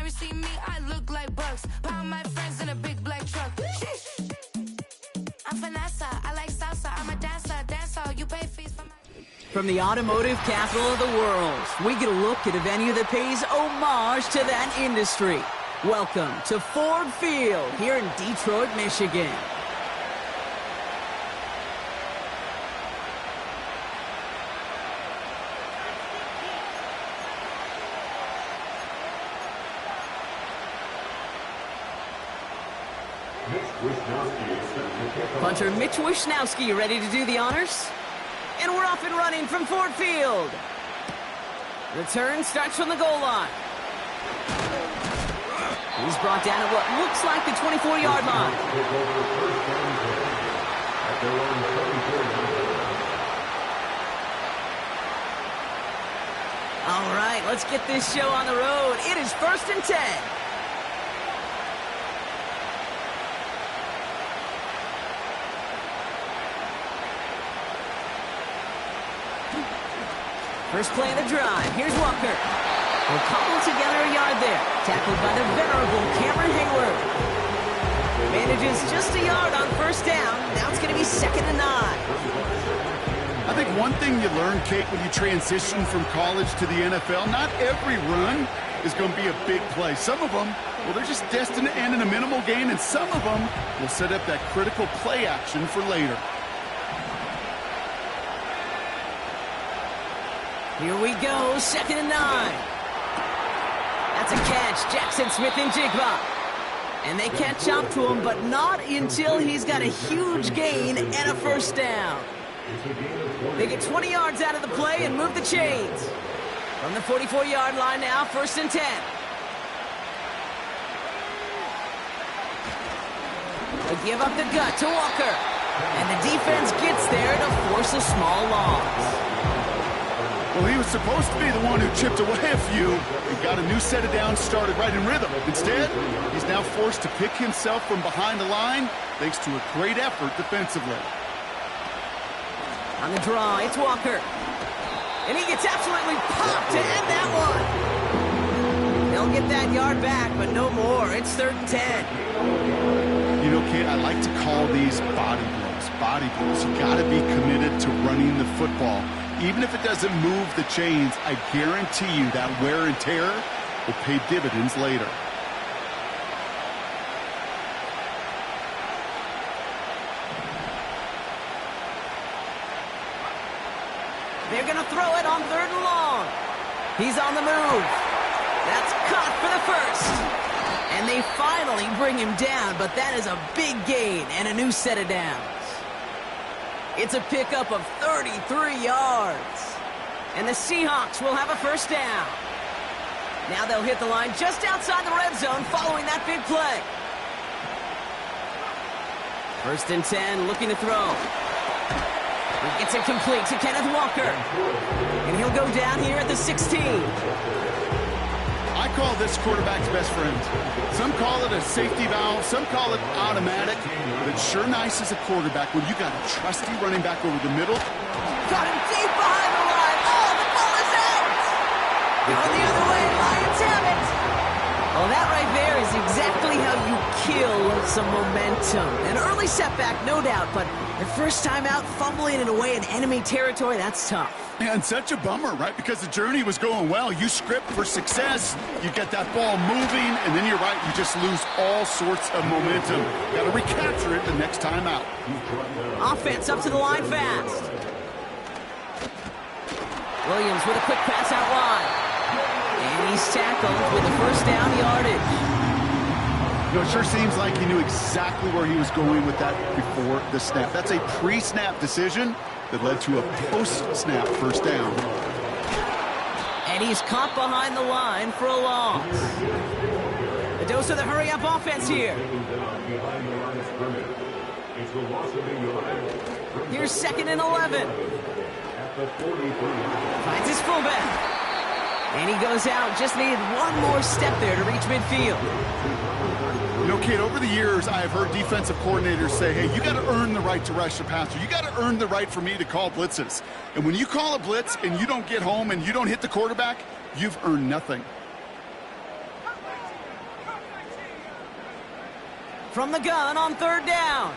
ever see me, I look like Bugs. Pound my friends in a big black truck. Sheesh. I'm Vanessa, I like salsa, I'm a dancer, you pay fees for my... From the automotive capital of the world, we get a look at a venue that pays homage to that industry. Welcome to Ford Field here in Detroit, Michigan. Punter Mitch Wisnowski ready to do the honors. And we're off and running from Ford Field. Return starts from the goal line. He's brought down at what looks like the 24-yard line. All right, let's get this show on the road. It is 1st and 10. First play of the drive. Here's Walker. We'll cobble together a yard there. Tackled by the venerable Cameron Hayward. Manages just a yard on first down. Now it's going to be 2nd and 9. I think one thing you learn, Kate, when you transition from college to the NFL, not every run is going to be a big play. Some of them, well, they're just destined to end in a minimal gain, and some of them will set up that critical play action for later. Here we go, 2nd and 9. That's a catch, Jackson Smith-Njigba. And they catch up to him, but not until he's got a huge gain and a first down. They get 20 yards out of the play and move the chains. From the 44-yard line now, 1st and 10. They give up the gut to Walker. And the defense gets there to force a small loss. Well, he was supposed to be the one who chipped away a few and got a new set of downs started right in rhythm. Instead, he's now forced to pick himself from behind the line thanks to a great effort defensively. On the draw, it's Walker. And he gets absolutely popped to end that one. They'll get that yard back, but no more. It's 3rd and 10. You know, Kate, I like to call these body blows. Body blows. You got to be committed to running the football. Even if it doesn't move the chains, I guarantee you that wear and tear will pay dividends later. They're going to throw it on 3rd and long. He's on the move. That's caught for the first. And they finally bring him down, but that is a big gain and a new set of downs. It's a pickup of 33 yards. And the Seahawks will have a first down. Now they'll hit the line just outside the red zone following that big play. 1st and 10, looking to throw. He gets it complete to Kenneth Walker. And he'll go down here at the 16. I call this quarterback's best friend. Some call it a safety valve, some call it automatic, but it's sure nice as a quarterback when you got a trusty running back over the middle. Got him deep behind the line. Oh, the ball is out! Going the other way, Lions have it. Well, that right there is exactly how you kill some momentum. An early setback, no doubt, but the first time out, fumbling it away in enemy territory, that's tough. And such a bummer, right? Because the journey was going well. You script for success, you get that ball moving, and then you're right, you just lose all sorts of momentum. Got to recapture it the next time out. Offense up to the line fast. Williams with a quick pass out wide. And he's tackled with the first down yardage. You know, it sure seems like he knew exactly where he was going with that before the snap. That's a pre-snap decision that led to a post-snap first down. And he's caught behind the line for a loss. A dose of the hurry-up offense here. Here's 2nd and 11. Finds his fullback. And he goes out. Just needed one more step there to reach midfield. You know, kid, over the years, I have heard defensive coordinators say, hey, you got to earn the right to rush the passer. You got to earn the right for me to call blitzes. And when you call a blitz and you don't get home and you don't hit the quarterback, you've earned nothing. from the gun on third down.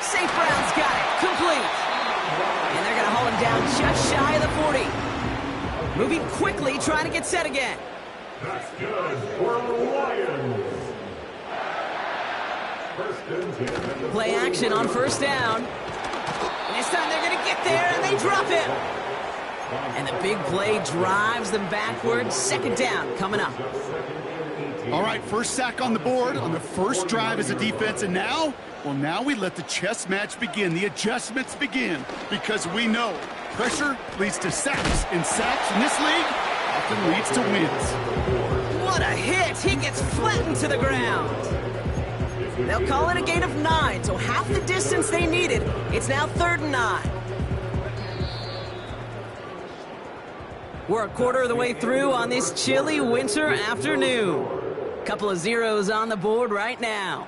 St. Brown's got it. Complete. And they're going to haul him down just shy of the 40. Moving quickly, trying to get set again. That's good for the Lions. Play action on first down. And this time they're going to get there, and they drop him. And the big play drives them backwards. Second down coming up. All right, first sack on the board on the first drive as a defense, and now, well, now we let the chess match begin, the adjustments begin, because we know pressure leads to sacks, and sacks in this league often leads to wins. What a hit! He gets flattened to the ground. They'll call it a gain of 9, so half the distance they needed. It's now 3rd and 9. We're a quarter of the way through on this chilly winter afternoon. Couple of zeros on the board right now.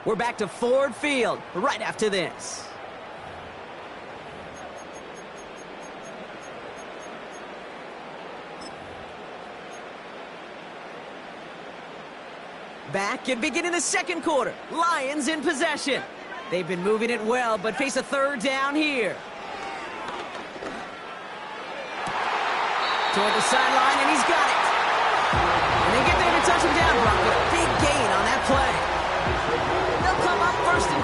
We're back to Ford Field right after this. Back and beginning the second quarter. Lions in possession. They've been moving it well, but face a third down here. Toward the sideline, and he's got it. And they get there to touch him down, Brock, with a big gain on that play. They'll come up 1st and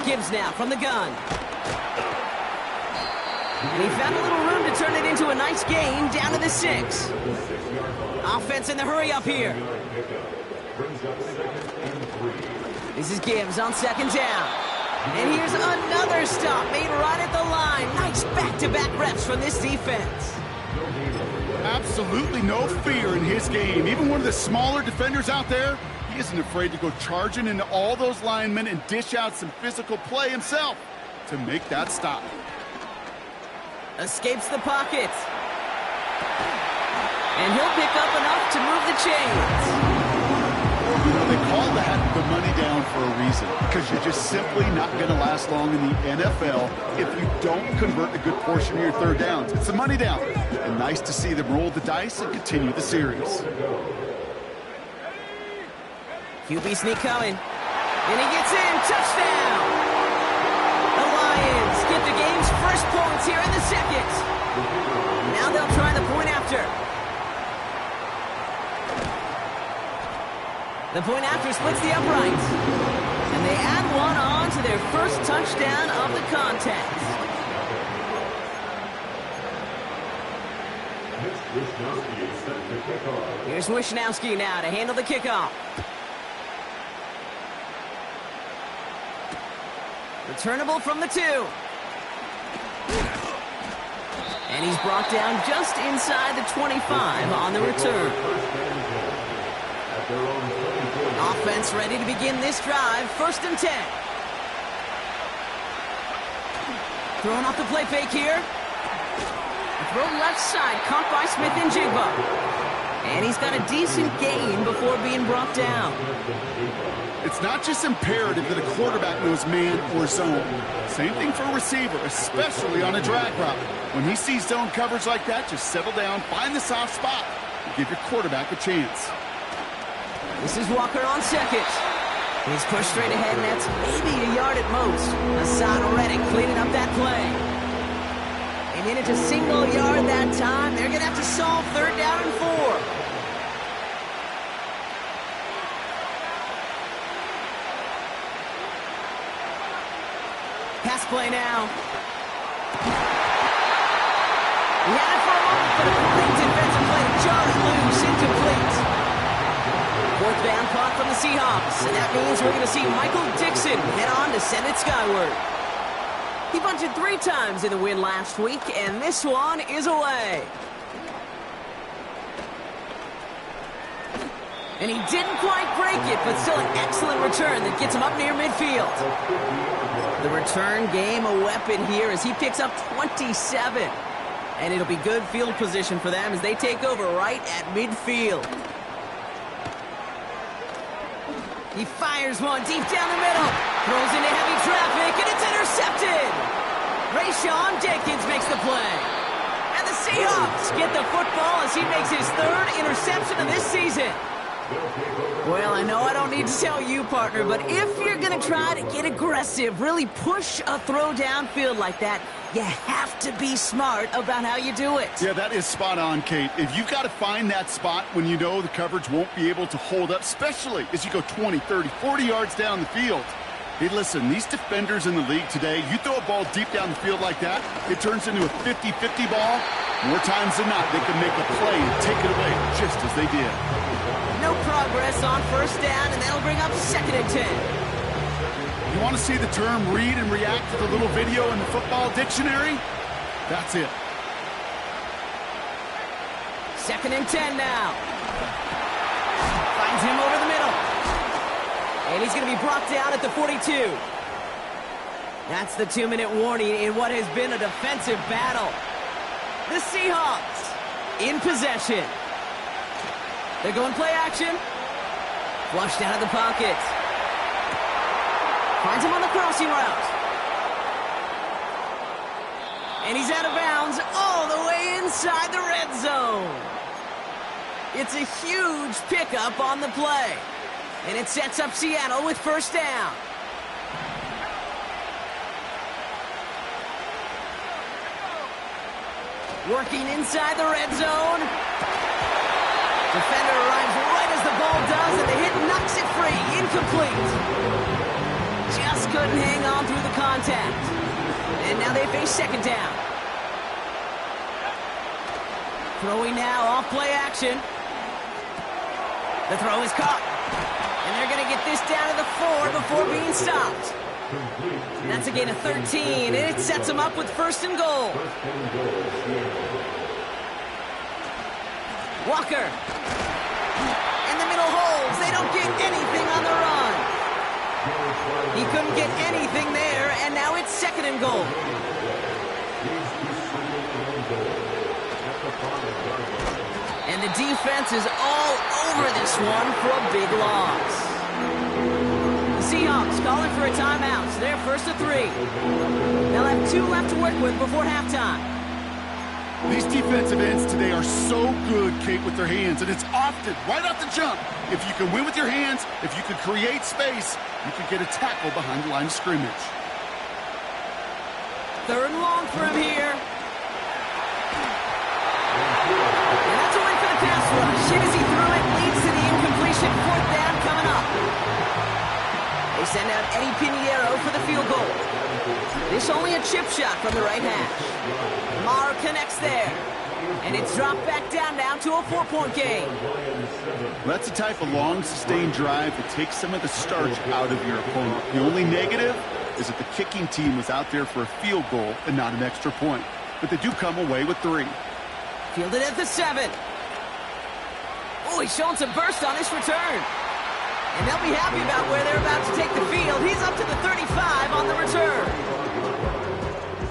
10. Gibbs now from the gun. And he found a little room to turn it into a nice gain down to the 6. Offense in the hurry up here. This is Gibbs on 2nd down. And here's another stop made right at the line. Nice back-to-back reps from this defense. Absolutely no fear in his game. Even one of the smaller defenders out there, he isn't afraid to go charging into all those linemen and dish out some physical play himself to make that stop. Escapes the pocket. And he'll pick up enough to move the chains. They call that the money down for a reason, because you're just simply not going to last long in the NFL if you don't convert a good portion of your third downs. It's the money down. And nice to see them roll the dice and continue the series. QB sneak coming. And he gets in. Touchdown! The Lions get the game's first points here in the second. Now they'll try the point after. The point after splits the uprights. And they add one on to their first touchdown of the contest. Here's Wishnowski now to handle the kickoff. Returnable from the 2. And he's brought down just inside the 25 on the return. Offense ready to begin this drive. 1st and 10. Throwing off the play fake here. Throw left side, caught by Smith and Jigba. And he's got a decent gain before being brought down. It's not just imperative that a quarterback knows man or zone. Same thing for a receiver, especially on a drag route. When he sees zone coverage like that, just settle down, find the soft spot, and give your quarterback a chance. This is Walker on 2nd. He's pushed straight ahead, and that's maybe a yard at most. Hassan Reddick cleaning up that play. And in it to single yard that time. They're going to have to solve 3rd down and 4. Pass play now. He had it for a moment, but a great defensive play. Jarred loose, incomplete. 4th down punt from the Seahawks. And that means we're going to see Michael Dixon head on to send it skyward. He bunted 3 times in the win last week, and this one is away. And he didn't quite break it, but still an excellent return that gets him up near midfield. The return game a weapon here as he picks up 27. And it'll be good field position for them as they take over right at midfield. He fires one deep down the middle. Throws into heavy traffic, and it's intercepted. Rayshawn Jenkins makes the play. And the Seahawks get the football as he makes his third interception of this season. Well, I know I don't need to tell you, partner, but if you're going to try to get aggressive, really push a throw downfield like that, you have to be smart about how you do it. Yeah, that is spot on, Kate. If you've got to find that spot when you know the coverage won't be able to hold up, especially as you go 20, 30, 40 yards down the field. Hey, listen, these defenders in the league today, you throw a ball deep down the field like that, it turns into a 50-50 ball. More times than not, they can make a play and take it away just as they did. No progress on first down, and that'll bring up 2nd and 10. You want to see the term read and react to the little video in the football dictionary? That's it. 2nd and 10 now. Finds him over the middle. And he's going to be brought down at the 42. That's the 2-minute warning in what has been a defensive battle. The Seahawks in possession. They're going play action. Flushed out of the pocket. Finds him on the crossing route. And he's out of bounds all the way inside the red zone. It's a huge pickup on the play. And it sets up Seattle with first down. Working inside the red zone. Defender arrives right as the ball does, and the hit knocks it free. Incomplete. Just couldn't hang on through the contact. And now they face 2nd down. Throwing now off play action. The throw is caught. And they're going to get this down to the 4 before being stopped. That's a gain of 13, and it sets them up with 1st and goal. Walker. In the middle holds. They don't get anything on the run. He couldn't get anything there, and now it's 2nd and goal. And the defense is all over this one for a big loss. The Seahawks calling for a timeout. So they're 1st and 3. They'll have 2 left to work with before halftime. These defensive ends today are so good, Kate, with their hands, and it's often right off the jump. If you can win with your hands, if you can create space, you can get a tackle behind the line of scrimmage. 3rd and long for him here. And that's a win for the pass rush. As he threw it, leads to the incompletion. 4th down coming up. They send out Eddie Pinheiro for the field goal. This only a chip shot from the right hash. Marr connects there. And it's dropped back down now to a 4-point game. That's the type of long, sustained drive that takes some of the starch out of your opponent. The only negative is that the kicking team was out there for a field goal and not an extra point. But they do come away with 3. Fielded at the 7. Oh, he's showing some burst on this return. And they'll be happy about where they're about to take the field. He's up to the 35 on the return.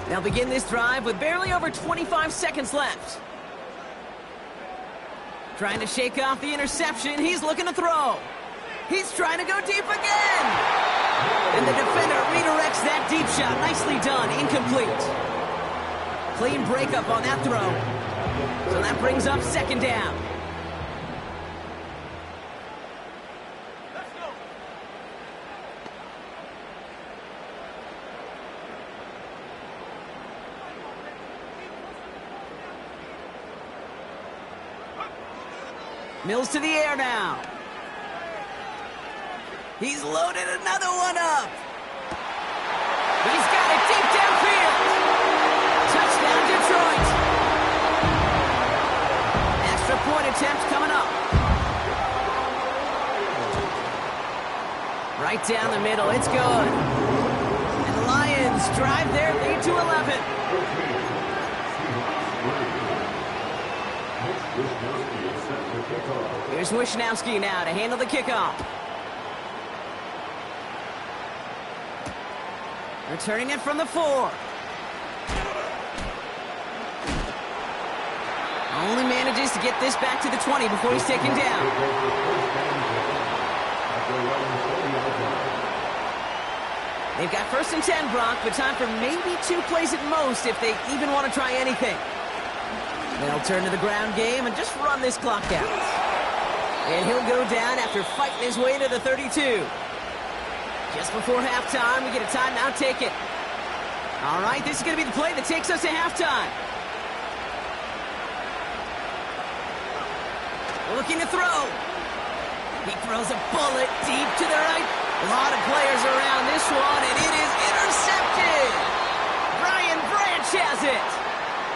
They'll begin this drive with barely over 25 seconds left. Trying to shake off the interception. He's looking to throw. He's trying to go deep again. And the defender redirects that deep shot. Nicely done. Incomplete. Clean breakup on that throw. So that brings up 2nd down. Mills to the air now. He's loaded another one up. He's got it deep downfield. Touchdown, Detroit. Extra point attempt coming up. Right down the middle. It's good. And the Lions drive their lead to 11. Here's Wishnowski now to handle the kickoff. Returning it from the 4. Only manages to get this back to the 20 before he's taken down. They've got 1st and 10, Brock, but time for maybe 2 plays at most if they even want to try anything. They'll turn to the ground game and just run this clock out. And he'll go down after fighting his way to the 32. Just before halftime, we get a timeout taken. All right, this is going to be the play that takes us to halftime. Looking to throw. He throws a bullet deep to the right. A lot of players around this one, and it is intercepted. Brian Branch has it.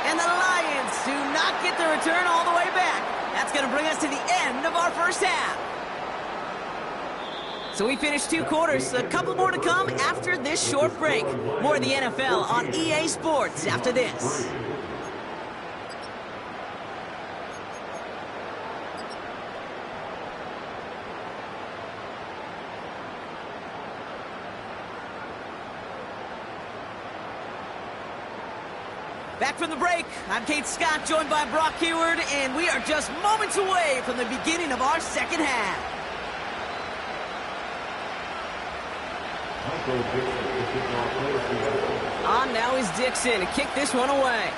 And the Lions do not get the return all the way back. That's going to bring us to the end of our first half. So we finished 2 quarters. A couple more to come after this short break. More of the NFL on EA Sports after this. Back from the break, I'm Kate Scott, joined by Brock Hayward, and we are just moments away from the beginning of our second half. On now is Dixon to kick this one away.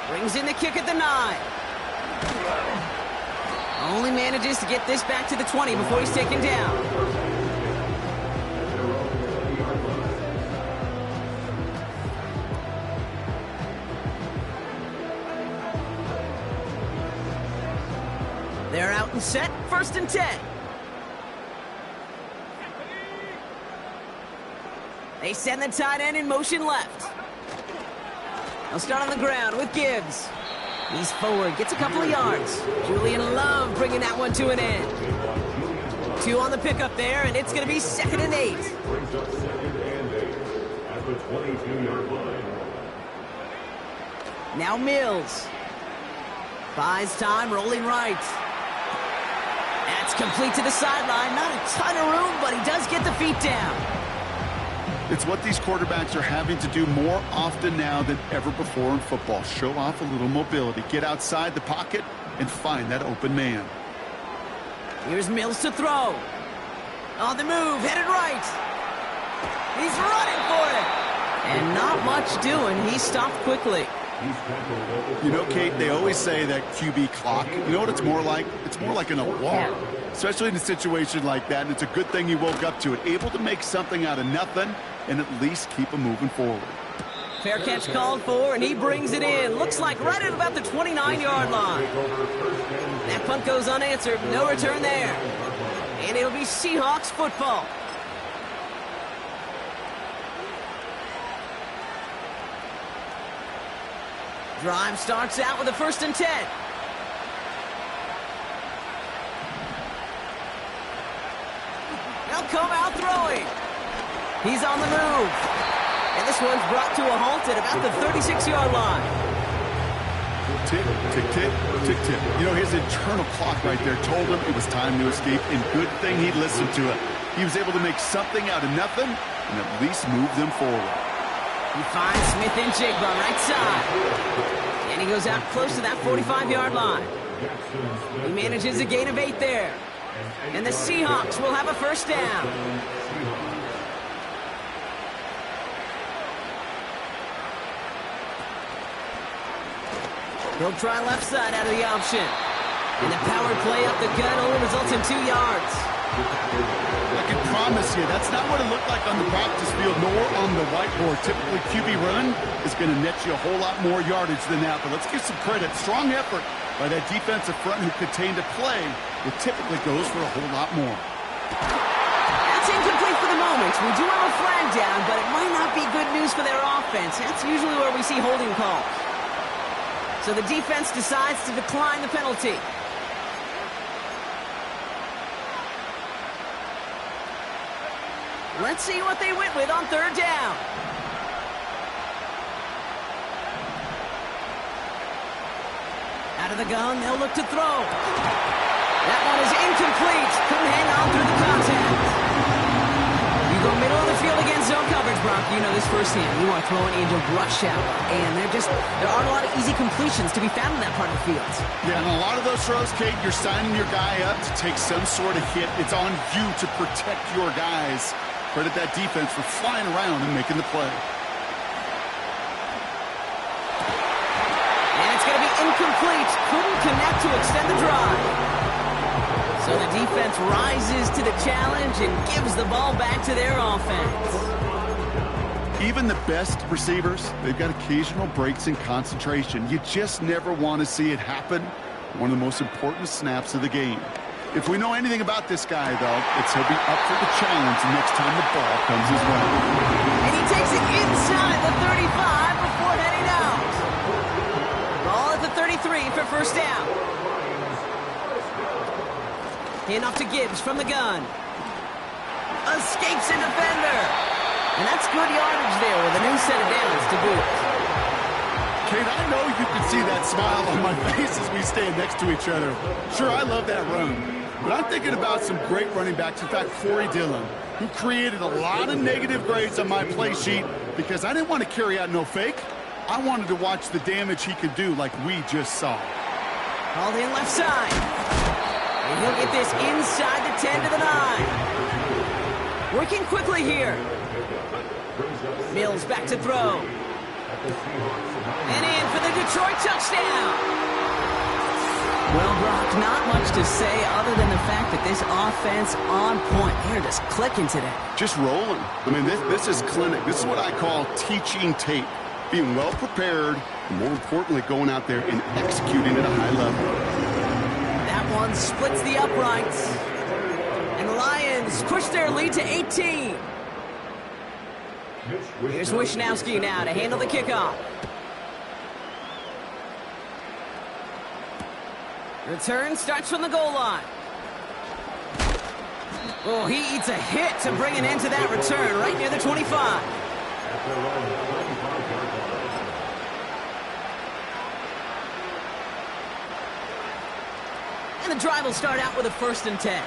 Brings in the kick at the 9. Only manages to get this back to the 20 before he's taken down. They're out and set, 1st and 10. They send the tight end in motion left. They'll start on the ground with Gibbs. He's forward, gets a couple of yards. Julian Love bringing that one to an end. 2 on the pickup there, and it's going to be 2nd and 8. Brings up 2nd and 8 at the 22-yard line. Now Mills. Buys time, rolling right. That's complete to the sideline. Not a ton of room, but he does get the feet down. It's what these quarterbacks are having to do more often now than ever before in football. Show off a little mobility. Get outside the pocket and find that open man. Here's Mills to throw. On the move, headed right. He's running for it. And not much doing. He stopped quickly. You know, Kate, they always say that QB clock. You know what it's more like? It's more like an alarm, especially in a situation like that. And it's a good thing he woke up to it, able to make something out of nothing and at least keep him moving forward. Fair catch called for, and he brings it in. Looks like right at about the 29-yard line. That punt goes unanswered. No return there. And it'll be Seahawks football. Drive starts out with a 1st and 10. They'll come out throwing. He's on the move. And this one's brought to a halt at about the 36-yard line. Tick, tick, tick, tick, tick. You know, his internal clock right there told him it was time to escape, and good thing he listened to it. He was able to make something out of nothing and at least move them forward. He finds Smith and Jigba right side. And he goes out close to that 45-yard line. He manages a gain of 8 there. And the Seahawks will have a 1st down. He'll try left side out of the option. And the power play up the gut only results in 2 yards. I can promise you, that's not what it looked like on the practice field nor on the whiteboard. Typically, QB run is going to net you a whole lot more yardage than that. But let's give some credit. Strong effort by that defensive front who contained a play that typically goes for a whole lot more. That's incomplete for the moment. We do have a flag down, but it might not be good news for their offense. That's usually where we see holding calls. So the defense decides to decline the penalty. Let's see what they went with on 3rd down. Out of the gun, they'll look to throw. That one is incomplete. Couldn't hang on through the contact. You go middle of the field against zone coverage, Brock. You know this firsthand. You are throwing into rush hour. And there aren't a lot of easy completions to be found in that part of the field. Yeah, and a lot of those throws, Kate, you're signing your guy up to take some sort of hit. It's on you to protect your guys. Credit that defense for flying around and making the play. incomplete. Couldn't connect to extend the drive. So the defense rises to the challenge and gives the ball back to their offense. Even the best receivers, they've got occasional breaks in concentration. You just never want to see it happen. One of the most important snaps of the game. If we know anything about this guy, though, it's he'll be up for the challenge next time the ball comes his way. And he takes it inside the 35 before heading out. Ball at the 33 for first down. Hand off to Gibbs from the gun. Escapes a defender. And that's good yardage there with a new set of downs to boot. Kate, I know you can see that smile on my face as we stand next to each other. Sure, I love that run. But I'm thinking about some great running backs. In fact, Corey Dillon, who created a lot of negative grades on my play sheet because I didn't want to carry out no fake. I wanted to watch the damage he could do like we just saw. Called in left side. And he'll get this inside the 10 to the 9. Working quickly here. Mills back to throw. And in for the Detroit touchdown. Well, Brock, not much to say other than the fact that this offense on point. They're just clicking today. Just rolling. I mean, this is clinic. This is what I call teaching tape. Being well prepared, and more importantly, going out there and executing at a high level. That one splits the uprights. And the Lions push their lead to 18. Here's Wishnowski now to handle the kickoff. Return starts from the goal line. Oh, he eats a hit to bring an end to that return right near the 25. And the drive will start out with a 1st and 10.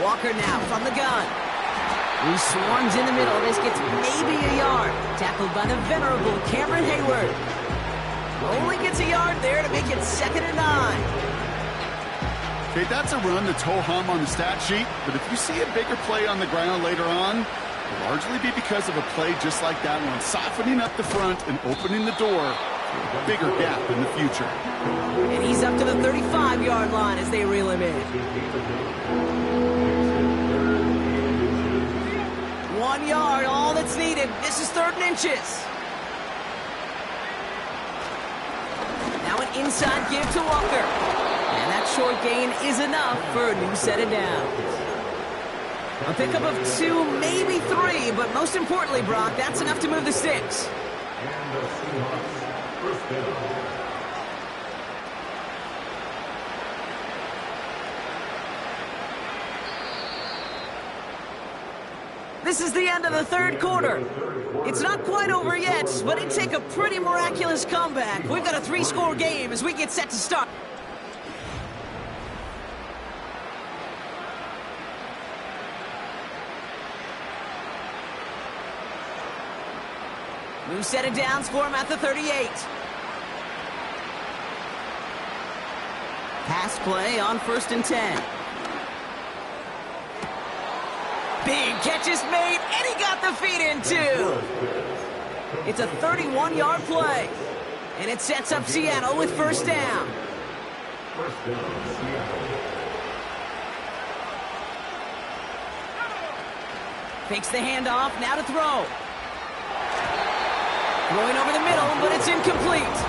Walker now from the gun. He swarms in the middle. This gets maybe a yard. Tackled by the venerable Cameron Hayward. Only gets a yard there to make it 2nd and 9. Okay, that's a run that's ho-hum on the stat sheet, but if you see a bigger play on the ground later on, it'll largely be because of a play just like that one, softening up the front and opening the door for a bigger gap in the future. And he's up to the 35-yard line as they reel him in. 1 yard, all that's needed. This is 3rd and inches. Now an inside give to Walker. And that short gain is enough for a new set of downs. A pickup of 2, maybe 3, but most importantly, Brock, that's enough to move the sticks. And the Seahawks, first down. This is the end of the 3rd quarter. It's not quite over yet, but it'd take a pretty miraculous comeback. We've got a 3-score game as we get set to start. New set of downs for him at the 38. Pass play on 1st and 10. Big catch is made, and he got the feet in, too. It's a 31-yard play, and it sets up Seattle with 1st down. First down, Seattle. Fakes the handoff, now to throw. Throwing over the middle, but it's incomplete.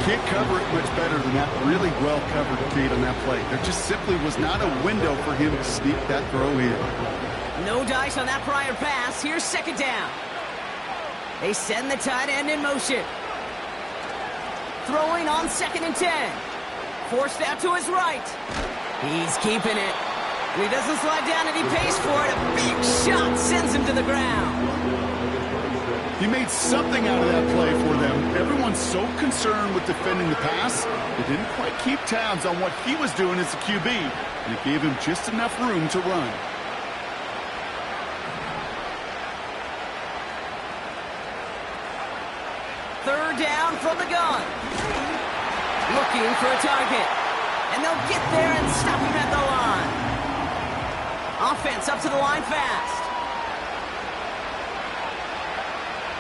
Can't cover it much better than that. Really well covered, Kate, on that play. There just simply was not a window for him to sneak that throw in. No dice on that prior pass. Here's 2nd down. They send the tight end in motion. Throwing on 2nd and 10. Forced out to his right. He's keeping it. He doesn't slide down and he pays for it. A big shot sends him to the ground. He made something out of that play for them. Everyone's so concerned with defending the pass, they didn't quite keep tabs on what he was doing as a QB, and it gave him just enough room to run. Third down from the gun. Looking for a target. And they'll get there and stop him at the line. Offense up to the line fast.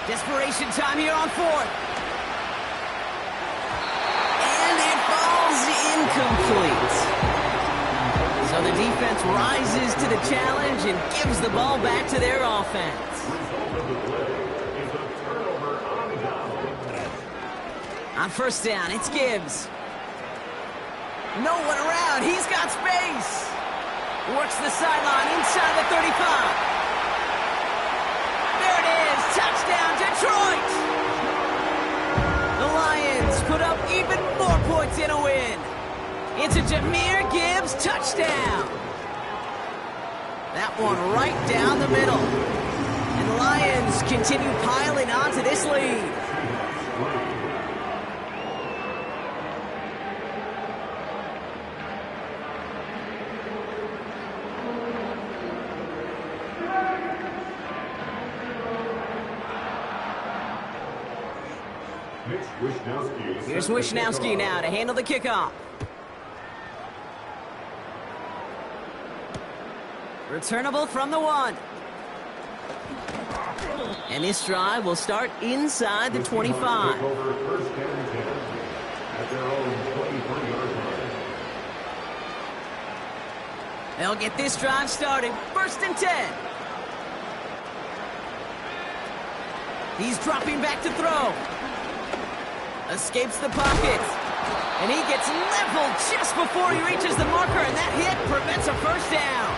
Desperation time here on fourth. And it falls incomplete. So the defense rises to the challenge and gives the ball back to their offense. On first down, it's Gibbs. No one around. He's got space. Works the sideline inside the 35. There it is. Touchdown, Detroit. The Lions put up even more points in a win. It's a Jahmyr Gibbs touchdown. That one right down the middle. And the Lions continue piling on to this lead. Here's Wishnowski now to handle the kickoff. Returnable from the 1. And this drive will start inside the 25. They'll get this drive started. 1st and 10. He's dropping back to throw. Escapes the pocket. And he gets leveled just before he reaches the marker, and that hit prevents a first down.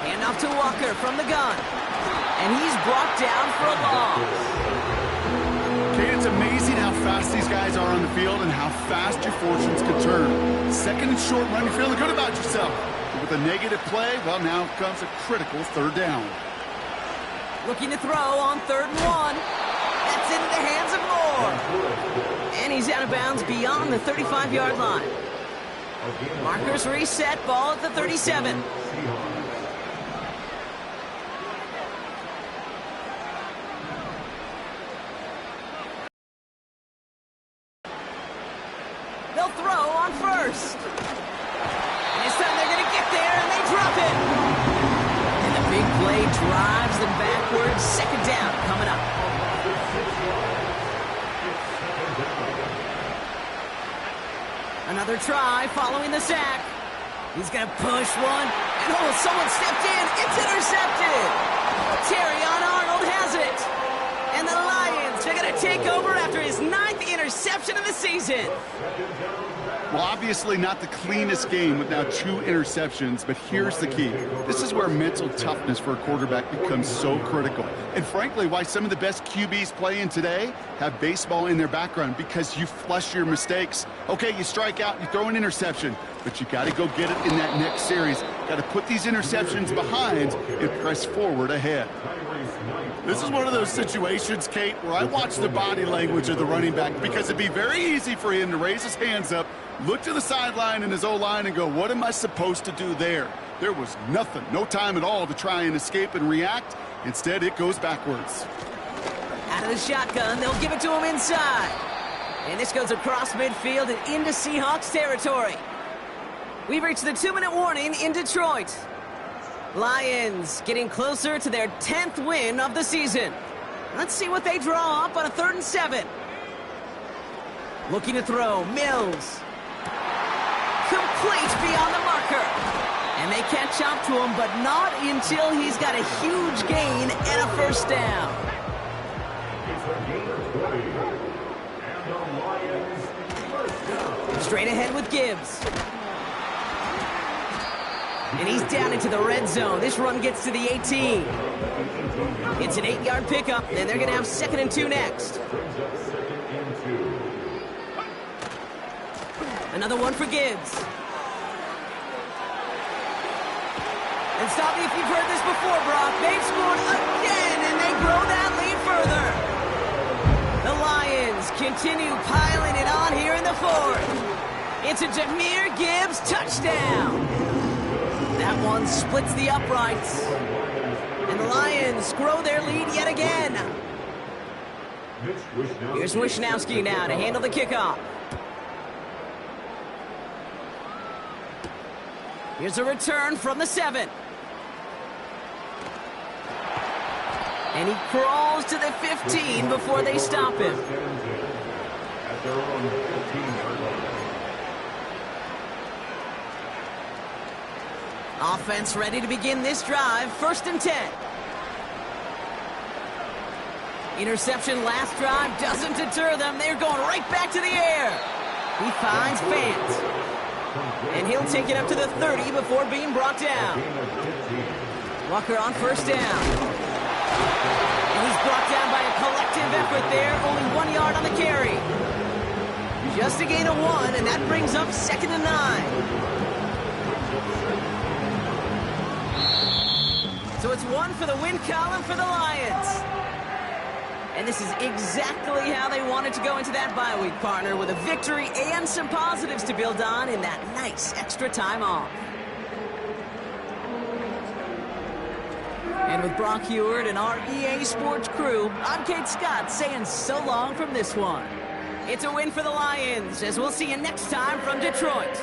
Hand off to Walker from the gun. And he's brought down for a loss. Okay, it's amazing how fast these guys are on the field and how fast your fortunes can turn. 2nd and short run, you're feeling good about yourself. But with a negative play, well, now comes a critical 3rd down. Looking to throw on 3rd and 1. That's into the hands of Moore. And he's out of bounds beyond the 35-yard line. Markers reset, ball at the 37. They'll throw on 1st. And this time they're going to get there, and they drop it. And the big play drives them backwards. 2nd down coming up. Another try following the sack. He's going to push one. And oh, someone stepped in. It's intercepted. Terrion Arnold has it. And the Lions are going to take over after his 9th interception of the season. Well, obviously not the cleanest game with now 2 interceptions, but here's the key. This is where mental toughness for a quarterback becomes so critical. And frankly, why some of the best QBs playing today have baseball in their background, because you flush your mistakes. Okay, you strike out, you throw an interception, but you got to go get it in that next series. Got to put these interceptions behind and press forward ahead. This is one of those situations, Kate, where I watch the body language of the running back, because it'd be very easy for him to raise his hands up, look to the sideline in his O-line and go, what am I supposed to do there? There was nothing, no time at all to try and escape and react. Instead, it goes backwards. Out of the shotgun, they'll give it to him inside. And this goes across midfield and into Seahawks territory. We've reached the 2-minute warning in Detroit. Lions getting closer to their 10th win of the season. Let's see what they draw up on a 3rd and 7. Looking to throw, Mills. Complete beyond the marker. And they catch up to him, but not until he's got a huge gain and a first down. Straight ahead with Gibbs. And he's down into the red zone. This run gets to the 18. It's an 8-yard pickup, and they're going to have 2nd and 2 next. Another one for Gibbs. And stop me if you've heard this before, Brock. They've scored again, and they grow that lead further. The Lions continue piling it on here in the 4th. It's a Jahmyr Gibbs touchdown. That one splits the uprights. And the Lions grow their lead yet again. Here's Wishnowski now to handle the kickoff. Here's a return from the 7. And he crawls to the 15 before they stop him. At their own 15-yard line. Offense ready to begin this drive. 1st and 10. Interception last drive doesn't deter them. They're going right back to the air. He finds Fant. And he'll take it up to the 30 before being brought down. Walker on 1st down. And he's brought down by a collective effort there. Only 1 yard on the carry. Just a gain of 1, and that brings up 2nd and 9. So it's 1 for the win column for the Lions. And this is exactly how they wanted to go into that bye week, partner, with a victory and some positives to build on in that nice extra time off. And with Brock Heward and our EA Sports crew, I'm Kate Scott saying so long from this one. It's a win for the Lions, as we'll see you next time from Detroit.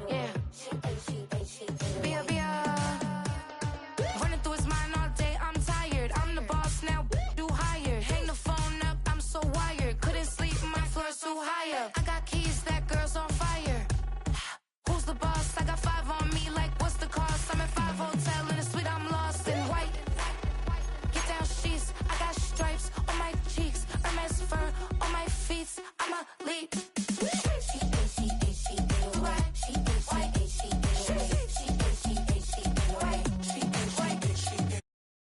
Yeah. Be running through his mind all day, I'm tired. I'm the boss now, do higher. Hang the phone up, I'm so wired. Couldn't sleep, my floor's too higher. I got keys